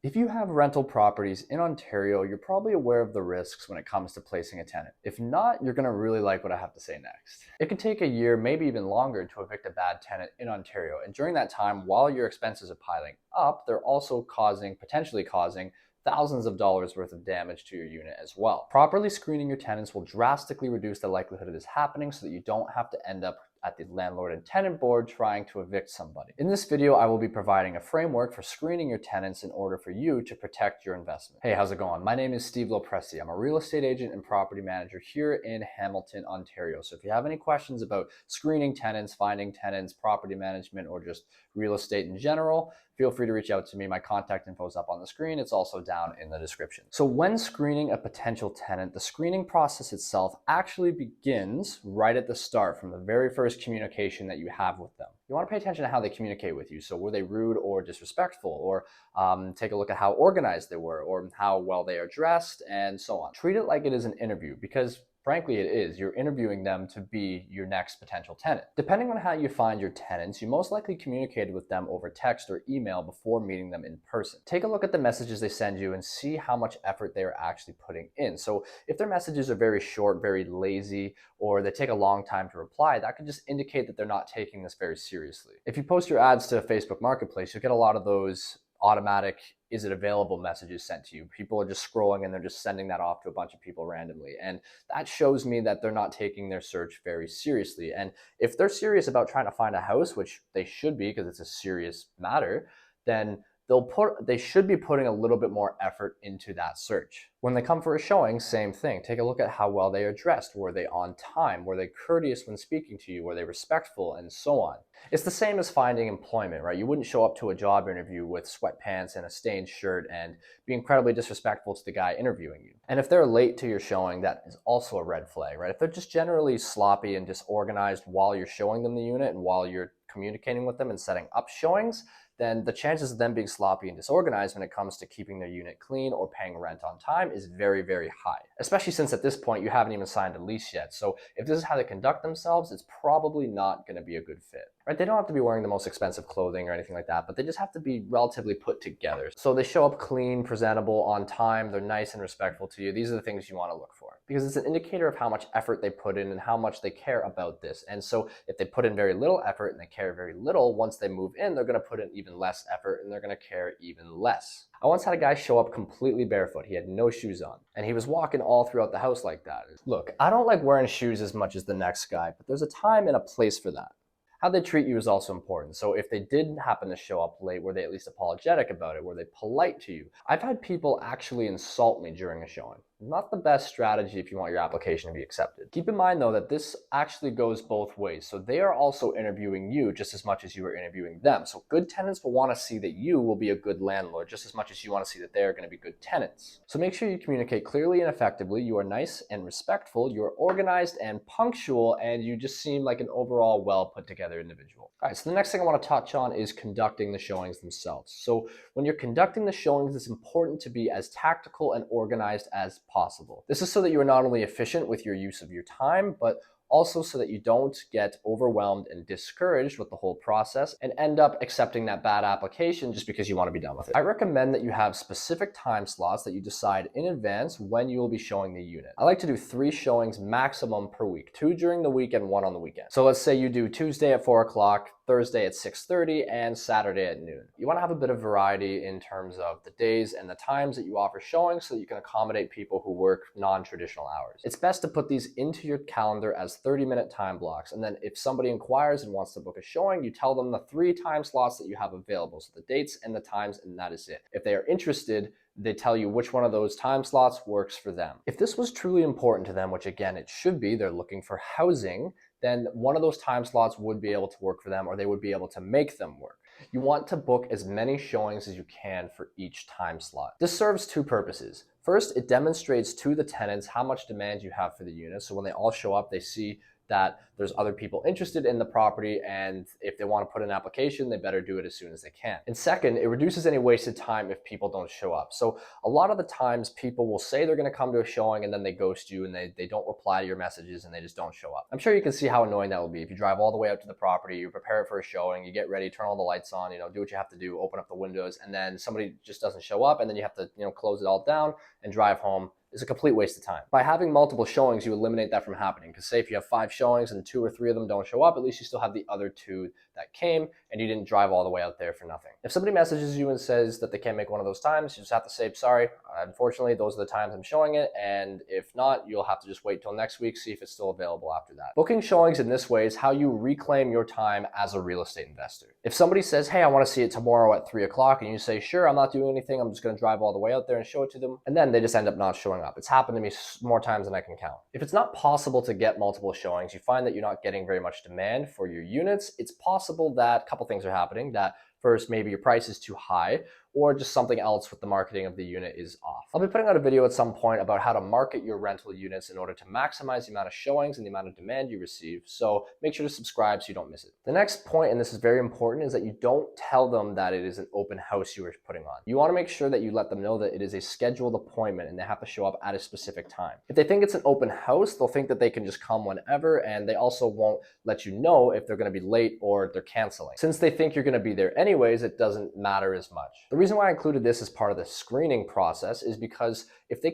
If you have rental properties in Ontario, you're probably aware of the risks when it comes to placing a tenant. If not, you're going to really like what I have to say next. It can take a year, maybe even longer, to evict a bad tenant in Ontario. And during that time, while your expenses are piling up, they're also potentially causing thousands of dollars worth of damage to your unit as well. Properly screening your tenants will drastically reduce the likelihood of this happening so that you don't have to end up at the landlord and tenant board trying to evict somebody. In this video, I will be providing a framework for screening your tenants in order for you to protect your investment. Hey, how's it going? My name is Steve LoPresti. I'm a real estate agent and property manager here in Hamilton, Ontario. So if you have any questions about screening tenants, finding tenants, property management, or just real estate in general, feel free to reach out to me. My contact info is up on the screen. It's also down in the description. So when screening a potential tenant, the screening process itself actually begins right at the start, from the very first communication that you have with them. You want to pay attention to how they communicate with you. So were they rude or disrespectful? Or take a look at how organized they were, or how well they are dressed, and so on. Treat it like it is an interview, because frankly, it is. You're interviewing them to be your next potential tenant. Depending on how you find your tenants, you most likely communicated with them over text or email before meeting them in person. Take a look at the messages they send you and see how much effort they are actually putting in. So if their messages are very short, very lazy, or they take a long time to reply, that could just indicate that they're not taking this very seriously. If you post your ads to Facebook Marketplace, you'll get a lot of those automatic "is it available" messages sent to you. People are just scrolling and they're just sending that off to a bunch of people randomly. And that shows me that they're not taking their search very seriously. And if they're serious about trying to find a house, which they should be because it's a serious matter, then they should be putting a little bit more effort into that search. When they come for a showing, same thing. Take a look at how well they are dressed. Were they on time? Were they courteous when speaking to you? Were they respectful? And so on. It's the same as finding employment, right? You wouldn't show up to a job interview with sweatpants and a stained shirt and be incredibly disrespectful to the guy interviewing you. And if they're late to your showing, that is also a red flag, right? If they're just generally sloppy and disorganized while you're showing them the unit and while you're communicating with them and setting up showings, then the chances of them being sloppy and disorganized when it comes to keeping their unit clean or paying rent on time is very, very high. Especially since at this point you haven't even signed a lease yet. So if this is how they conduct themselves, it's probably not going to be a good fit. Right? They don't have to be wearing the most expensive clothing or anything like that, but they just have to be relatively put together. So they show up clean, presentable, on time, they're nice and respectful to you. These are the things you want to look for, because it's an indicator of how much effort they put in and how much they care about this. And so if they put in very little effort and they care very little, once they move in, they're going to put in even less effort and they're going to care even less. I once had a guy show up completely barefoot. He had no shoes on, and he was walking all throughout the house like that. Look, I don't like wearing shoes as much as the next guy, but there's a time and a place for that. How they treat you is also important. So if they did happen to show up late, were they at least apologetic about it? Were they polite to you? I've had people actually insult me during a showing. Not the best strategy if you want your application to be accepted. Keep in mind though that this actually goes both ways. So they are also interviewing you just as much as you are interviewing them. So good tenants will want to see that you will be a good landlord just as much as you want to see that they're going to be good tenants. So make sure you communicate clearly and effectively. You are nice and respectful, you are organized and punctual, and you just seem like an overall well put together individual. All right, so the next thing I want to touch on is conducting the showings themselves. So when you're conducting the showings, it's important to be as tactical and organized as possible. This is so that you are not only efficient with your use of your time, but also so that you don't get overwhelmed and discouraged with the whole process and end up accepting that bad application just because you want to be done with it. I recommend that you have specific time slots that you decide in advance when you will be showing the unit. I like to do 3 showings maximum per week, 2 during the week and 1 on the weekend. So let's say you do Tuesday at 4 o'clock, Thursday at 6:30, and Saturday at noon. You want to have a bit of variety in terms of the days and the times that you offer showings so that you can accommodate people who work non-traditional hours. It's best to put these into your calendar as 30-minute time blocks, and then if somebody inquires and wants to book a showing, you tell them the 3 time slots that you have available, so the dates and the times, and that is it. If they are interested, they tell you which one of those time slots works for them. If this was truly important to them, which again it should be, they're looking for housing, then one of those time slots would be able to work for them, or they would be able to make them work. You want to book as many showings as you can for each time slot. This serves 2 purposes. First, it demonstrates to the tenants how much demand you have for the unit. So when they all show up, they see that there's other people interested in the property, and if they want to put an application, they better do it as soon as they can. And second, it reduces any wasted time if people don't show up. So a lot of the times people will say they're going to come to a showing and then they ghost you and they don't reply to your messages and they just don't show up. I'm sure you can see how annoying that will be if you drive all the way out to the property, you prepare it for a showing, you get ready, turn all the lights on, do what you have to do, open up the windows, and then somebody just doesn't show up, and then you have to close it all down and drive home. Is a complete waste of time. By having multiple showings, you eliminate that from happening. Because say if you have 5 showings and 2 or 3 of them don't show up, at least you still have the other 2 that came and you didn't drive all the way out there for nothing. If somebody messages you and says that they can't make one of those times, you just have to say, sorry, unfortunately, those are the times I'm showing it. And if not, you'll have to just wait till next week, see if it's still available after that. Booking showings in this way is how you reclaim your time as a real estate investor. If somebody says, hey, I want to see it tomorrow at 3 o'clock, and you say, sure, I'm not doing anything, I'm just going to drive all the way out there and show it to them, and then they just end up not showing up. It's happened to me more times than I can count. If it's not possible to get multiple showings, you find that you're not getting very much demand for your units, it's possible that a couple things are happening. That first, maybe your price is too high, or just something else with the marketing of the unit is off. I'll be putting out a video at some point about how to market your rental units in order to maximize the amount of showings and the amount of demand you receive, so make sure to subscribe so you don't miss it. The next point, and this is very important, is that you don't tell them that it is an open house you are putting on. You want to make sure that you let them know that it is a scheduled appointment and they have to show up at a specific time. If they think it's an open house, they'll think that they can just come whenever, and they also won't let you know if they're going to be late or they're canceling. Since they think you're going to be there anyways, it doesn't matter as much. The reason why I included this as part of the screening process is because if they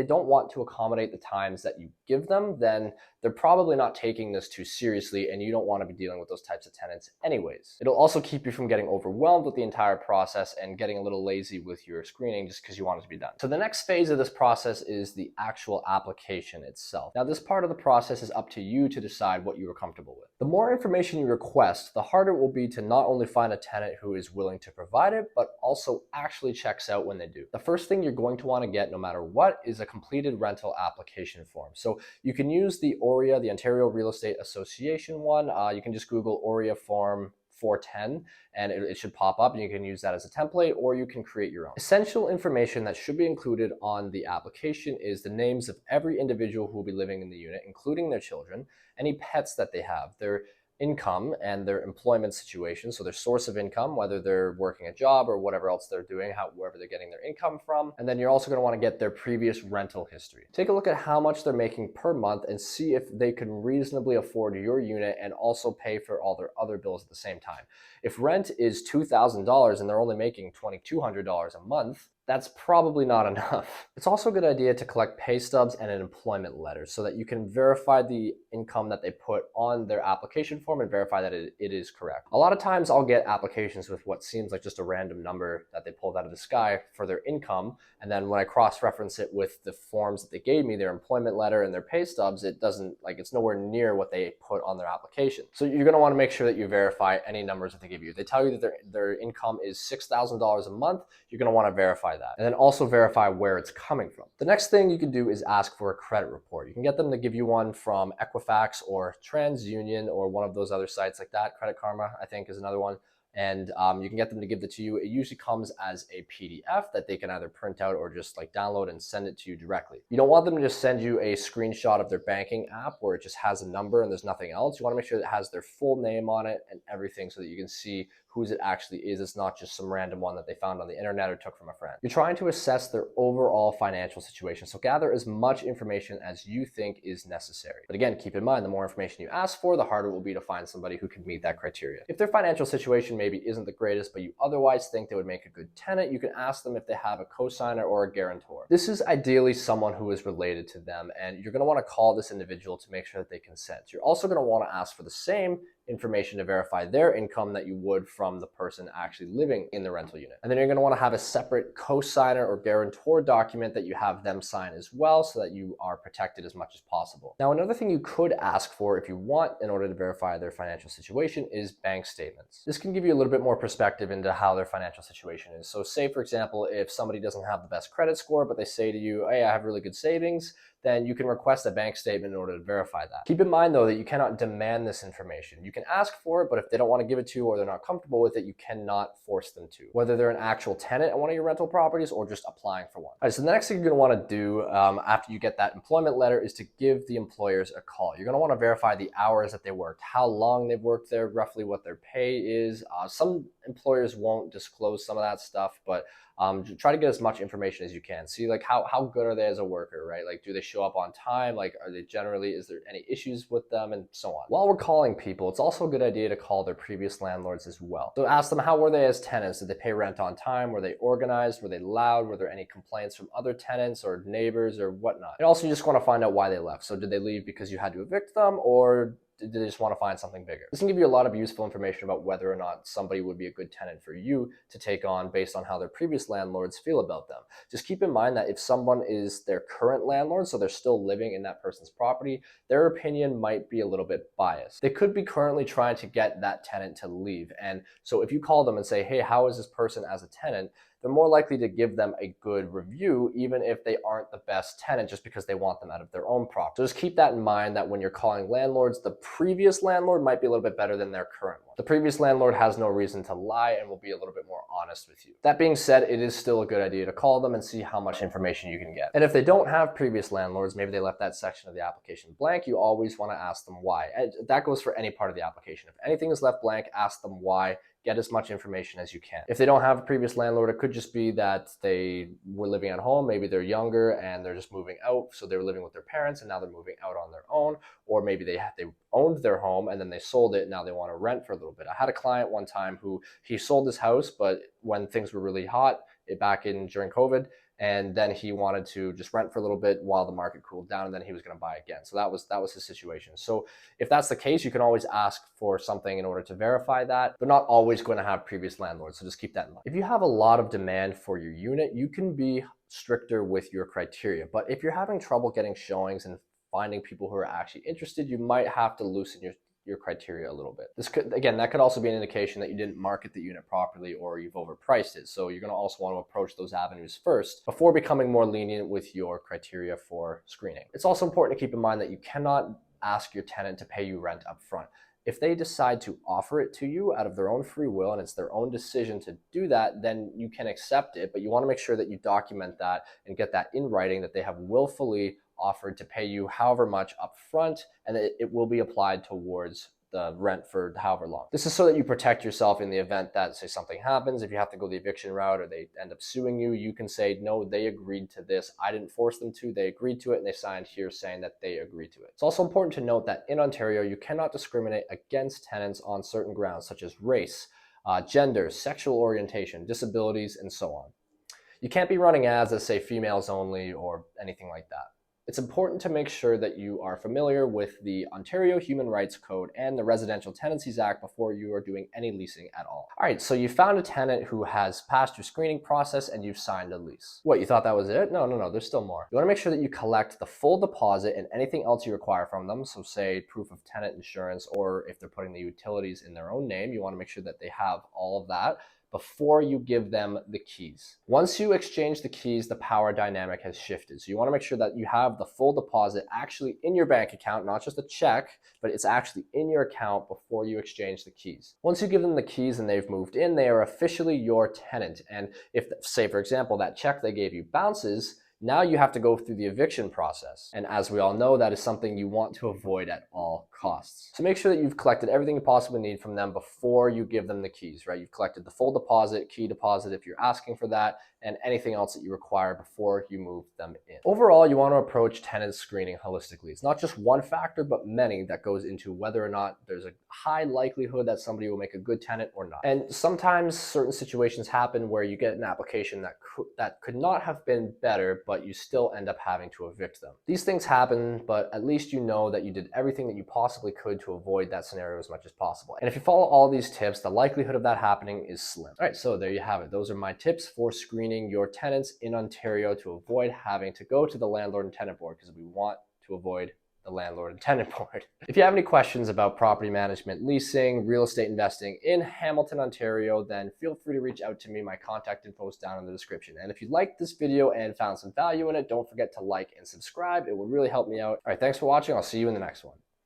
don't want to accommodate the times that you give them, then they're probably not taking this too seriously, and you don't want to be dealing with those types of tenants anyways. It'll also keep you from getting overwhelmed with the entire process and getting a little lazy with your screening just because you want it to be done. So the next phase of this process is the actual application itself. Now, this part of the process is up to you to decide what you are comfortable with. The more information you request, the harder it will be to not only find a tenant who is willing to provide it, but also actually checks out when they do. The first thing you're going to want to get, no matter what, is a completed rental application form. So you can use the OREA, the Ontario Real Estate Association one. You can just Google OREA form 410 and it should pop up, and you can use that as a template, or you can create your own. Essential information that should be included on the application is the names of every individual who will be living in the unit, including their children, any pets that they have, their income and their employment situation, so their source of income, whether they're working a job or whatever else they're doing, wherever they're getting their income from. And then you're also going to want to get their previous rental history. Take a look at how much they're making per month and see if they can reasonably afford your unit and also pay for all their other bills at the same time. If rent is $2,000 and they're only making $2,200 a month, that's probably not enough. It's also a good idea to collect pay stubs and an employment letter so that you can verify the income that they put on their application form and verify that it is correct. A lot of times I'll get applications with what seems like just a random number that they pulled out of the sky for their income, and then when I cross-reference it with the forms that they gave me, their employment letter and their pay stubs, it's nowhere near what they put on their application. So you're going to want to make sure that you verify any numbers that they give you. If they tell you that their income is $6,000 a month, you're going to want to verify that, and then also verify where it's coming from. The next thing you can do is ask for a credit report. You can get them to give you one from Equifax or TransUnion or one of those other sites like that. Credit Karma, I think, is another one. And you can get them to give it to you. It usually comes as a PDF that they can either print out or just download and send it to you directly. You don't want them to just send you a screenshot of their banking app where it just has a number and there's nothing else. You want to make sure that it has their full name on it and everything so that you can see whose it actually is. It's not just some random one that they found on the internet or took from a friend. You're trying to assess their overall financial situation, so gather as much information as you think is necessary. But again, keep in mind, the more information you ask for, the harder it will be to find somebody who can meet that criteria. If their financial situation maybe isn't the greatest, but you otherwise think they would make a good tenant, you can ask them if they have a cosigner or a guarantor. This is ideally someone who is related to them, and you're going to want to call this individual to make sure that they consent. You're also going to want to ask for the same information to verify their income that you would from the person actually living in the rental unit. And then you're going to want to have a separate cosigner or guarantor document that you have them sign as well, so that you are protected as much as possible. Now, another thing you could ask for if you want, in order to verify their financial situation, is bank statements. This can give you a little bit more perspective into how their financial situation is. So say, for example, if somebody doesn't have the best credit score, but they say to you, hey, I have really good savings, then you can request a bank statement in order to verify that. Keep in mind though that you cannot demand this information. You can ask for it, but if they don't want to give it to you or they're not comfortable with it, you cannot force them to, whether they're an actual tenant at one of your rental properties or just applying for one. All right, so the next thing you're going to want to do after you get that employment letter is to give the employers a call. You're going to want to verify the hours that they worked, how long they've worked there, roughly what their pay is. Some employers won't disclose some of that stuff, but try to get as much information as you can. See, like, how good are they as a worker, right? Like, do they show up on time? Like, are they generally, is there any issues with them, and so on. While we're calling people, it's also a good idea to call their previous landlords as well. So ask them, how were they as tenants? Did they pay rent on time? Were they organized? Were they loud? Were there any complaints from other tenants or neighbors or whatnot? And also, you just want to find out why they left. So did they leave because you had to evict them, or did they just want to find something bigger? This can give you a lot of useful information about whether or not somebody would be a good tenant for you to take on based on how their previous landlords feel about them. Just keep in mind that if someone is their current landlord, so they're still living in that person's property, their opinion might be a little bit biased. They could be currently trying to get that tenant to leave. And so if you call them and say, hey, how is this person as a tenant? They're more likely to give them a good review, even if they aren't the best tenant, just because they want them out of their own property. So just keep that in mind, that when you're calling landlords, the previous landlord might be a little bit better than their current one. The previous landlord has no reason to lie and will be a little bit more honest with you. That being said, it is still a good idea to call them and see how much information you can get. And if they don't have previous landlords, maybe they left that section of the application blank, you always want to ask them why. And that goes for any part of the application. If anything is left blank, ask them why. Get as much information as you can. If they don't have a previous landlord, it could just be that they were living at home. Maybe they're younger and they're just moving out. So they were living with their parents and now they're moving out on their own. Or maybe they owned their home and then they sold it. And now they want to rent for a little bit. I had a client one time who he sold his house, but when things were really hot back during COVID, and then he wanted to just rent for a little bit while the market cooled down, and then he was going to buy again. So that was his situation. So if that's the case, you can always ask for something in order to verify that. They're not always going to have previous landlords, so just keep that in mind. If you have a lot of demand for your unit, you can be stricter with your criteria. But if you're having trouble getting showings and finding people who are actually interested, you might have to loosen your criteria a little bit. That could also be an indication that you didn't market the unit properly or you've overpriced it. So you're going to also want to approach those avenues first before becoming more lenient with your criteria for screening. It's also important to keep in mind that you cannot ask your tenant to pay you rent up front. If they decide to offer it to you out of their own free will and it's their own decision to do that, then you can accept it, but you want to make sure that you document that and get that in writing, that they have willfully offered to pay you however much up front, and it will be applied towards the rent for however long. This is so that you protect yourself in the event that, say, something happens. If you have to go the eviction route or they end up suing you, you can say, no, they agreed to this. I didn't force them to. They agreed to it, and they signed here saying that they agreed to it. It's also important to note that in Ontario, you cannot discriminate against tenants on certain grounds, such as race, gender, sexual orientation, disabilities, and so on. You can't be running ads that say females only or anything like that. It's important to make sure that you are familiar with the Ontario Human Rights Code and the Residential Tenancies Act before you are doing any leasing at all. All right, so you found a tenant who has passed your screening process and you've signed a lease. What, you thought that was it? No, there's still more. You want to make sure that you collect the full deposit and anything else you require from them. So say proof of tenant insurance, or if they're putting the utilities in their own name, you want to make sure that they have all of that before you give them the keys. Once you exchange the keys, the power dynamic has shifted. So you want to make sure that you have the full deposit actually in your bank account, not just a check, but it's actually in your account before you exchange the keys. Once you give them the keys and they've moved in, they are officially your tenant. And if, say for example, that check they gave you bounces, now you have to go through the eviction process. And as we all know, that is something you want to avoid at all costs. So make sure that you've collected everything you possibly need from them before you give them the keys, right? You've collected the full deposit, key deposit if you're asking for that, and anything else that you require before you move them in. Overall, you want to approach tenant screening holistically. It's not just one factor, but many that goes into whether or not there's a high likelihood that somebody will make a good tenant or not. And sometimes certain situations happen where you get an application that could not have been better, but you still end up having to evict them. These things happen, but at least you know that you did everything that you possibly could to avoid that scenario as much as possible. And if you follow all these tips, the likelihood of that happening is slim. All right, so there you have it. Those are my tips for screening your tenants in Ontario to avoid having to go to the landlord and tenant board, because we want to avoid the landlord and tenant board. If you have any questions about property management, leasing, real estate investing in Hamilton, Ontario, then feel free to reach out to me. My contact info is down in the description. And if you liked this video and found some value in it, don't forget to like and subscribe. It would really help me out. All right, thanks for watching. I'll see you in the next one.